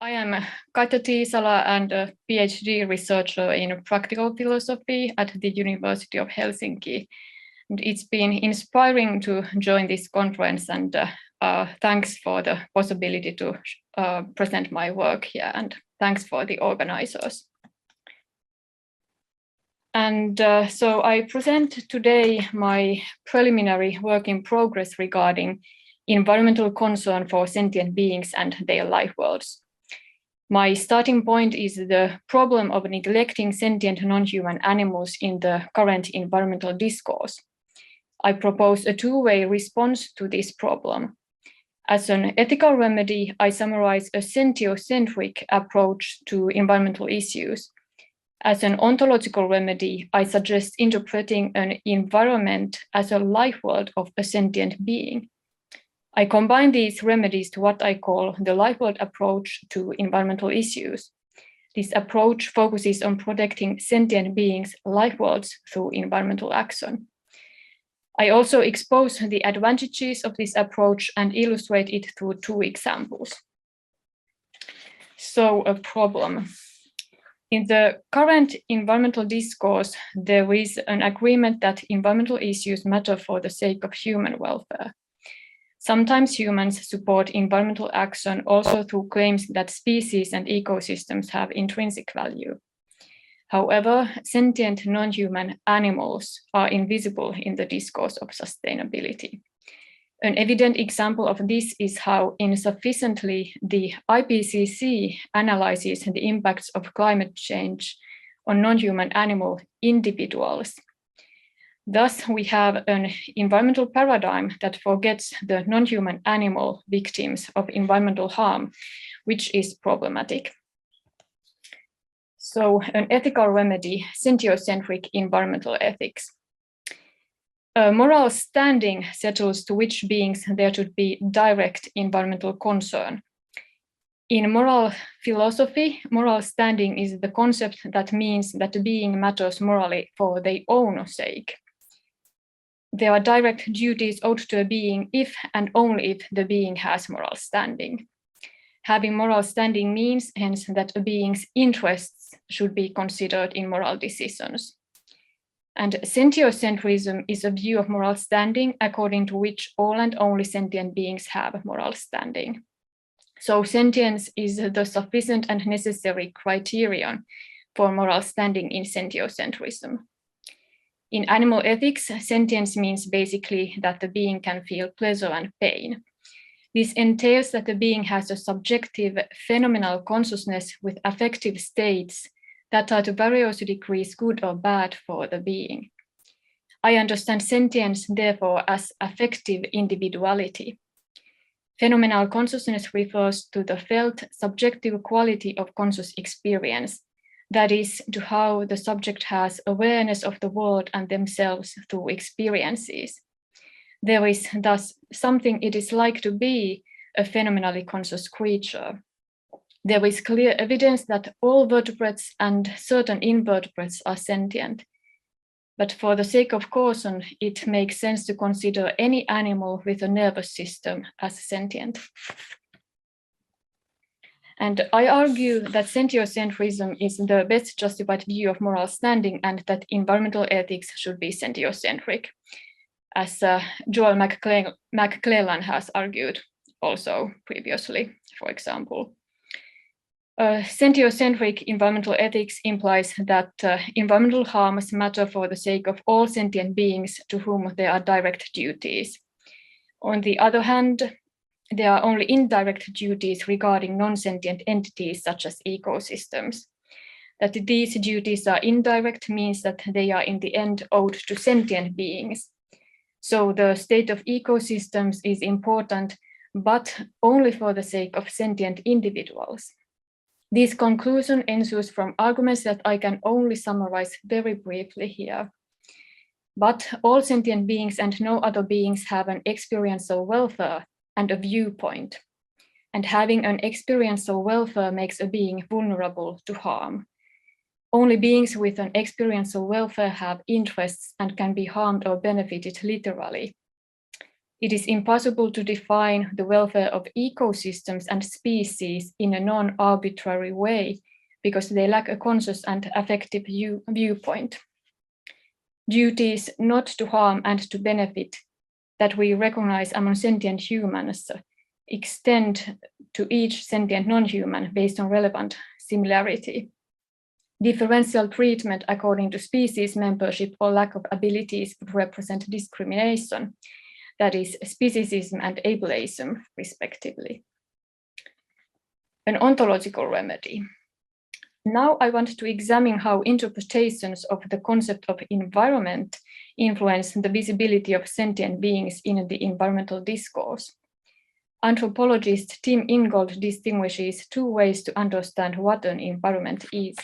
I am Katja Tiisala and a PhD researcher in practical philosophy at the University of Helsinki. And it's been inspiring to join this conference, and thanks for the possibility to present my work here, and thanks for the organizers. And so I present today my preliminary work in progress regarding environmental concern for sentient beings and their life worlds. My starting point is the problem of neglecting sentient non-human animals in the current environmental discourse. I propose a two-way response to this problem. As an ethical remedy, I summarize a sentiocentric approach to environmental issues. As an ontological remedy, I suggest interpreting an environment as a life world of a sentient being. I combine these remedies to what I call the lifeworld approach to environmental issues. This approach focuses on protecting sentient beings' life worlds through environmental action. I also expose the advantages of this approach and illustrate it through two examples. So, a problem. In the current environmental discourse, there is an agreement that environmental issues matter for the sake of human welfare. Sometimes humans support environmental action also through claims that species and ecosystems have intrinsic value. However, sentient non-human animals are invisible in the discourse of sustainability. An evident example of this is how insufficiently the IPCC analyzes the impacts of climate change on non-human animal individuals. Thus, we have an environmental paradigm that forgets the non-human animal victims of environmental harm, which is problematic. So, an ethical remedy, sentiocentric environmental ethics. A moral standing settles to which beings there should be direct environmental concern. In moral philosophy, moral standing is the concept that means that a being matters morally for their own sake. There are direct duties owed to a being if and only if the being has moral standing. Having moral standing means, hence, that a being's interests should be considered in moral decisions. And sentiocentrism is a view of moral standing according to which all and only sentient beings have moral standing. So sentience is the sufficient and necessary criterion for moral standing in sentiocentrism. In animal ethics, sentience means basically that the being can feel pleasure and pain. This entails that the being has a subjective phenomenal consciousness with affective states that are to various degrees good or bad for the being. I understand sentience, therefore, as affective individuality. Phenomenal consciousness refers to the felt subjective quality of conscious experience, that is, to how the subject has awareness of the world and themselves through experiences. There is thus something it is like to be a phenomenally conscious creature. There is clear evidence that all vertebrates and certain invertebrates are sentient. But for the sake of caution, it makes sense to consider any animal with a nervous system as sentient. And I argue that sentiocentrism is the best justified view of moral standing and that environmental ethics should be sentiocentric, as Joel McClellan has argued also previously, for example. Sentiocentric environmental ethics implies that environmental harms matter for the sake of all sentient beings to whom there are direct duties. On the other hand, there are only indirect duties regarding non-sentient entities such as ecosystems. That these duties are indirect means that they are in the end owed to sentient beings. So the state of ecosystems is important, but only for the sake of sentient individuals. This conclusion ensues from arguments that I can only summarize very briefly here. But all sentient beings and no other beings have an experiential welfare and a viewpoint. And having an experiential welfare makes a being vulnerable to harm. Only beings with an experiential welfare have interests and can be harmed or benefited literally. It is impossible to define the welfare of ecosystems and species in a non-arbitrary way because they lack a conscious and affective viewpoint. Duties not to harm and to benefit that we recognize among sentient humans extend to each sentient non-human based on relevant similarity. Differential treatment according to species membership or lack of abilities would represent discrimination, that is, speciesism and ableism, respectively. An ontological remedy. Now I want to examine how interpretations of the concept of environment influence the visibility of sentient beings in the environmental discourse. Anthropologist Tim Ingold distinguishes two ways to understand what an environment is.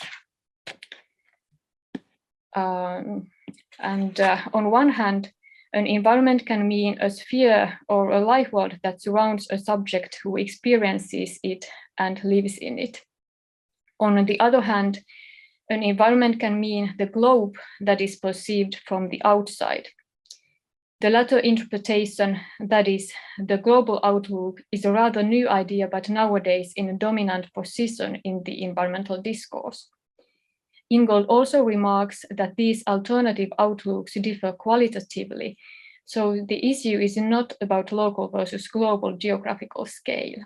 On one hand, an environment can mean a sphere or a life world that surrounds a subject who experiences it and lives in it. On the other hand, an environment can mean the globe that is perceived from the outside. The latter interpretation, that is, the global outlook, is a rather new idea, but nowadays in a dominant position in the environmental discourse. Ingold also remarks that these alternative outlooks differ qualitatively, so the issue is not about local versus global geographical scale.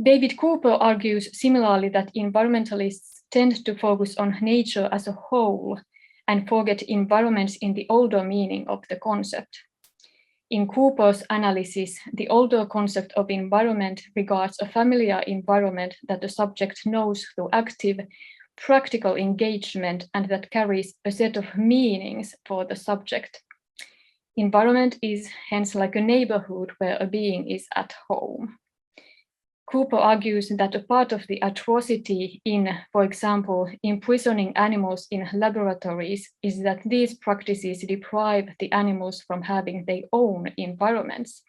David Cooper argues similarly that environmentalists tend to focus on nature as a whole and forget environments in the older meaning of the concept. In Cooper's analysis, the older concept of environment regards a familiar environment that the subject knows through active, practical engagement and that carries a set of meanings for the subject. Environment is hence like a neighborhood where a being is at home. Cooper argues that a part of the atrocity in, for example, imprisoning animals in laboratories is that these practices deprive the animals from having their own environments.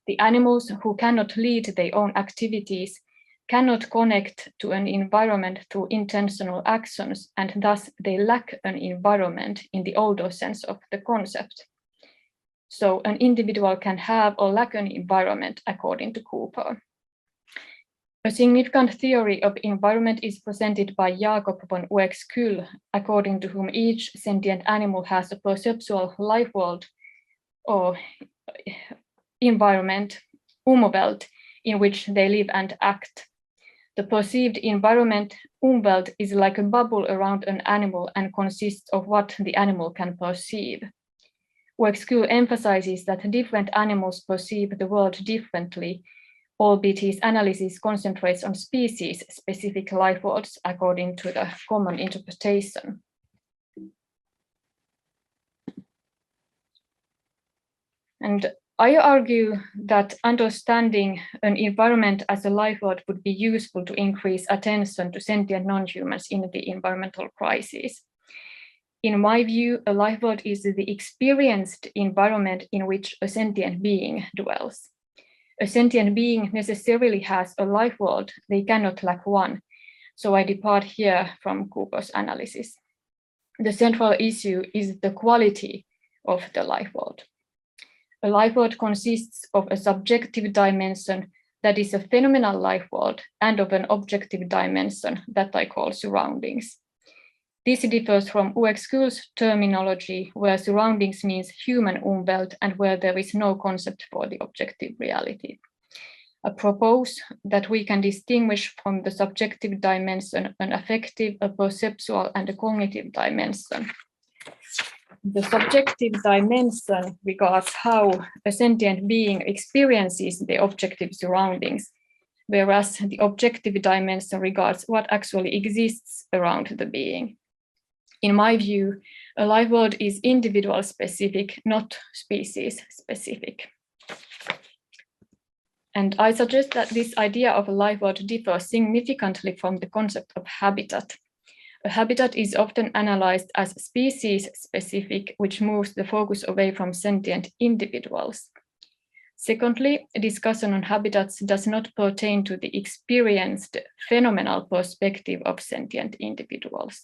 The animals who cannot lead their own activities cannot connect to an environment through intentional actions, and thus they lack an environment in the older sense of the concept. So an individual can have or lack an environment according to Cooper. A significant theory of environment is presented by Jacob von Uexküll, according to whom each sentient animal has a perceptual life world or environment, Umwelt, in which they live and act. The perceived environment, Umwelt, is like a bubble around an animal and consists of what the animal can perceive. Uexküll emphasizes that different animals perceive the world differently, albeit his analysis concentrates on species-specific life worlds according to the common interpretation. And I argue that understanding an environment as a life world would be useful to increase attention to sentient non-humans in the environmental crisis. In my view, a life world is the experienced environment in which a sentient being dwells. A sentient being necessarily has a life world, they cannot lack one. So I depart here from Cooper's analysis. The central issue is the quality of the life world. A life world consists of a subjective dimension that is a phenomenal life world and of an objective dimension that I call surroundings. This differs from Uexküll's terminology, where surroundings means human Umwelt and where there is no concept for the objective reality. I propose that we can distinguish from the subjective dimension an affective, a perceptual, and a cognitive dimension. The subjective dimension regards how a sentient being experiences the objective surroundings, whereas the objective dimension regards what actually exists around the being. In my view, a life world is individual specific, not species specific. And I suggest that this idea of a life world differs significantly from the concept of habitat. A habitat is often analyzed as species specific, which moves the focus away from sentient individuals. Secondly, a discussion on habitats does not pertain to the experienced phenomenal perspective of sentient individuals.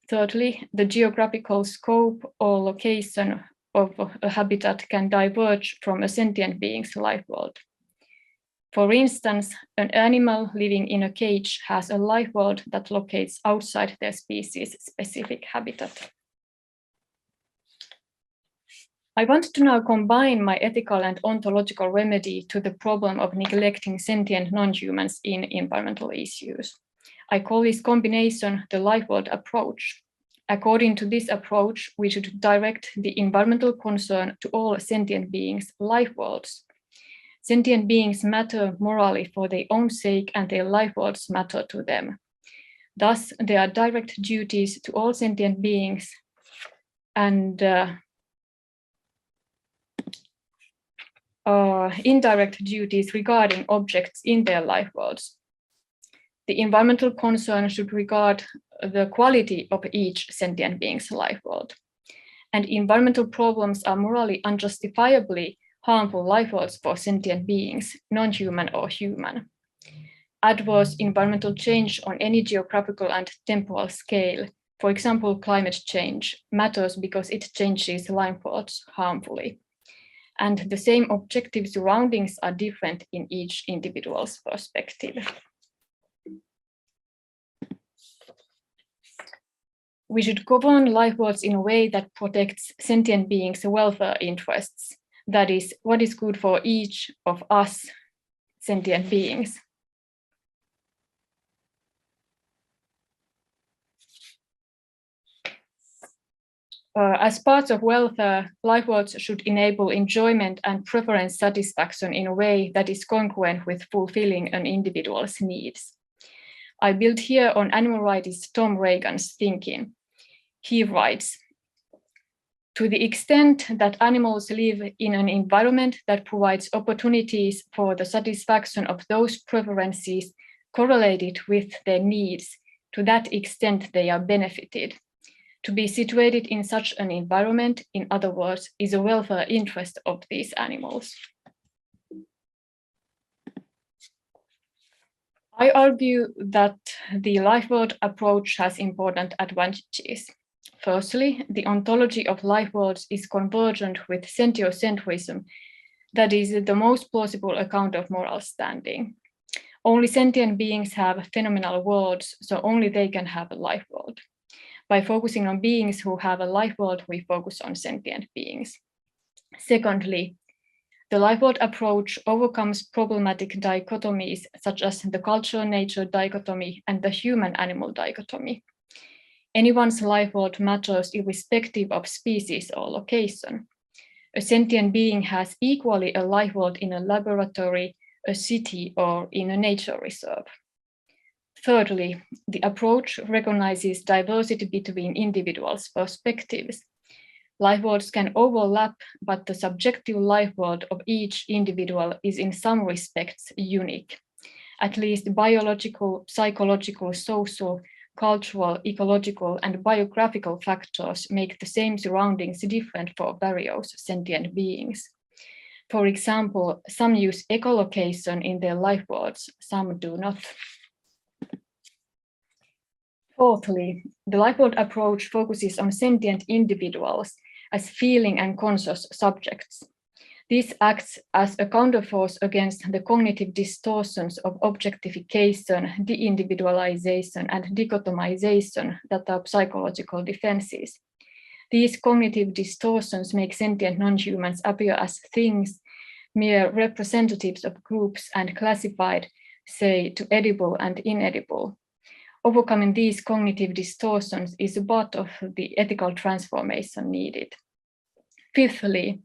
Thirdly, the geographical scope or location of a habitat can diverge from a sentient being's life world. For instance, an animal living in a cage has a life world that locates outside their species-specific habitat. I want to now combine my ethical and ontological remedy to the problem of neglecting sentient non-humans in environmental issues. I call this combination the life world approach. According to this approach, we should direct the environmental concern to all sentient beings' life worlds. Sentient beings matter morally for their own sake, and their life worlds matter to them. Thus, there are direct duties to all sentient beings and indirect duties regarding objects in their life worlds. The environmental concern should regard the quality of each sentient being's life world. And environmental problems are morally unjustifiably harmful life worlds for sentient beings, non-human or human. Adverse environmental change on any geographical and temporal scale, for example, climate change, matters because it changes life worlds harmfully. And the same objective surroundings are different in each individual's perspective. We should govern life worlds in a way that protects sentient beings' welfare interests. That is, what is good for each of us sentient beings. As parts of welfare, life worlds should enable enjoyment and preference satisfaction in a way that is congruent with fulfilling an individual's needs. I build here on animal rightist Tom Reagan's thinking. He writes, to the extent that animals live in an environment that provides opportunities for the satisfaction of those preferences correlated with their needs, to that extent they are benefited. To be situated in such an environment, in other words, is a welfare interest of these animals. I argue that the life world approach has important advantages. Firstly, the ontology of life worlds is convergent with sentiocentrism, that is the most plausible account of moral standing. Only sentient beings have phenomenal worlds, so only they can have a life world. By focusing on beings who have a life world, we focus on sentient beings. Secondly, the life world approach overcomes problematic dichotomies such as the culture-nature dichotomy and the human-animal dichotomy. Anyone's life world matters irrespective of species or location. A sentient being has equally a life world in a laboratory, a city, or in a nature reserve. Thirdly, the approach recognizes diversity between individuals' perspectives. Life worlds can overlap, but the subjective life world of each individual is in some respects unique. At least biological, psychological, social, cultural, ecological, and biographical factors make the same surroundings different for various sentient beings. For example, some use echolocation in their life worlds, some do not. Fourthly, the life world approach focuses on sentient individuals as feeling and conscious subjects. This acts as a counterforce against the cognitive distortions of objectification, de-individualization, and dichotomization that are psychological defenses. These cognitive distortions make sentient non-humans appear as things, mere representatives of groups, and classified, say, to edible and inedible. Overcoming these cognitive distortions is a part of the ethical transformation needed. Fifthly,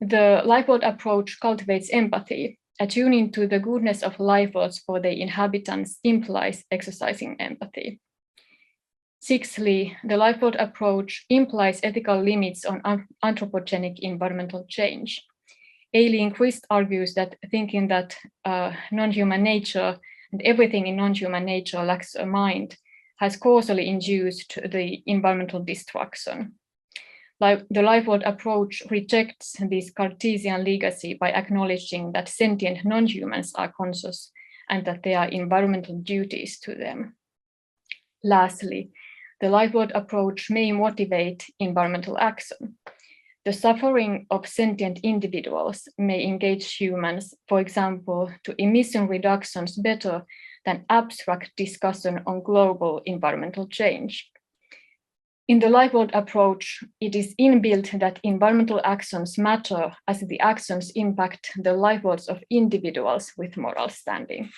the life world approach cultivates empathy. Attuning to the goodness of life worlds for their inhabitants implies exercising empathy. Sixthly, the life world approach implies ethical limits on anthropogenic environmental change. Aileen Christ argues that thinking that non-human nature and everything in non-human nature lacks a mind has causally induced the environmental destruction. The life world approach rejects this Cartesian legacy by acknowledging that sentient non-humans are conscious and that there are environmental duties to them. Lastly, the life world approach may motivate environmental action. The suffering of sentient individuals may engage humans, for example, to emission reductions better than abstract discussion on global environmental change. In the Lifeworld approach, it is inbuilt that environmental actions matter as the actions impact the lifeworlds of individuals with moral standing.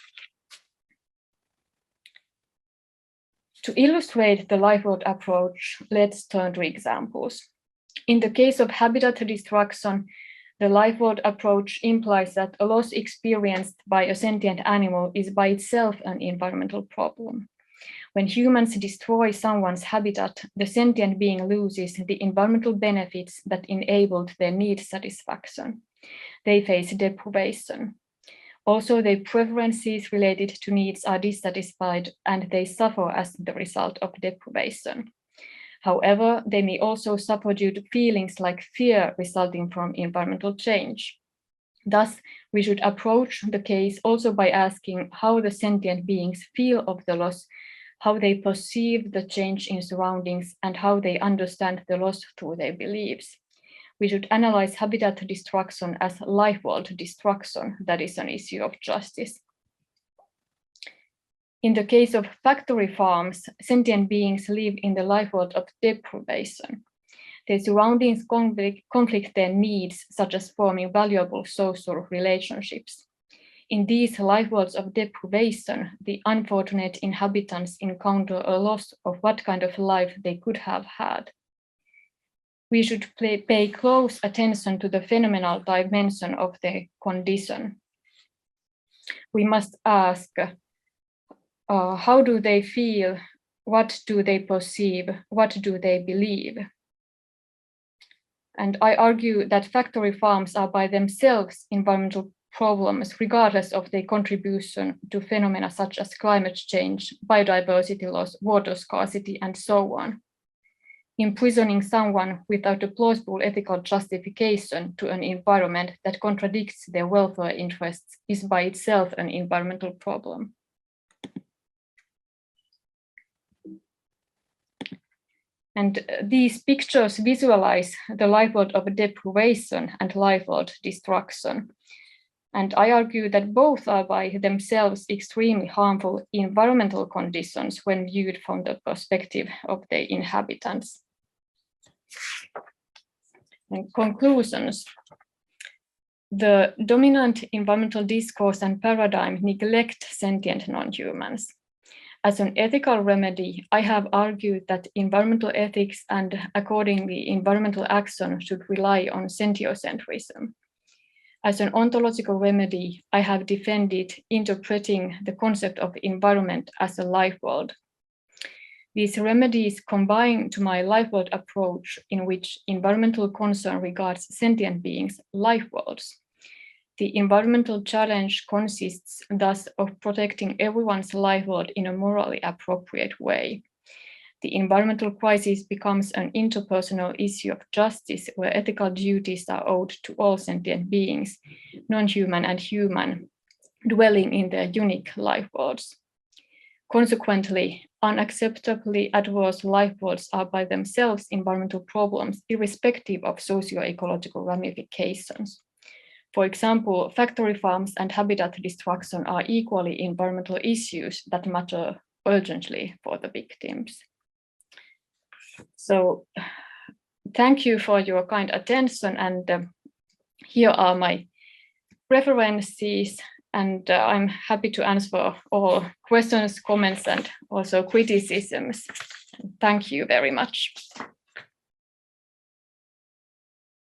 To illustrate the Lifeworld approach, let's turn to examples. In the case of habitat destruction, the Lifeworld approach implies that a loss experienced by a sentient animal is by itself an environmental problem. When humans destroy someone's habitat, the sentient being loses the environmental benefits that enabled their need satisfaction. They face deprivation. Also, their preferences related to needs are dissatisfied and they suffer as the result of deprivation. However, they may also suffer due to feelings like fear resulting from environmental change. Thus, we should approach the case also by asking how the sentient beings feel of the loss, how they perceive the change in surroundings, and how they understand the loss through their beliefs. We should analyze habitat destruction as lifeworld destruction, that is an issue of justice. In the case of factory farms, sentient beings live in the lifeworld of deprivation. Their surroundings conflict their needs, such as forming valuable social relationships. In these lifeworlds of deprivation, the unfortunate inhabitants encounter a loss of what kind of life they could have had. We should pay close attention to the phenomenal dimension of their condition. We must ask, how do they feel? What do they perceive? What do they believe? And I argue that factory farms are by themselves environmental problems, regardless of their contribution to phenomena such as climate change, biodiversity loss, water scarcity, and so on. Imprisoning someone without a plausible ethical justification to an environment that contradicts their welfare interests is by itself an environmental problem. And these pictures visualize the lifeworld of deprivation and lifeworld destruction. And I argue that both are by themselves extremely harmful environmental conditions when viewed from the perspective of their inhabitants. And conclusions. The dominant environmental discourse and paradigm neglect sentient non-humans. As an ethical remedy, I have argued that environmental ethics and accordingly environmental action should rely on sentiocentrism. As an ontological remedy, I have defended interpreting the concept of environment as a life world. These remedies combine to my life world approach in which environmental concern regards sentient beings life worlds. The environmental challenge consists thus of protecting everyone's life world in a morally appropriate way. The environmental crisis becomes an interpersonal issue of justice where ethical duties are owed to all sentient beings, non-human and human, dwelling in their unique life worlds. Consequently, unacceptably adverse life worlds are by themselves environmental problems, irrespective of socio-ecological ramifications. For example, factory farms and habitat destruction are equally environmental issues that matter urgently for the victims. So, thank you for your kind attention, and here are my references, and I'm happy to answer all questions, comments, and also criticisms. Thank you very much.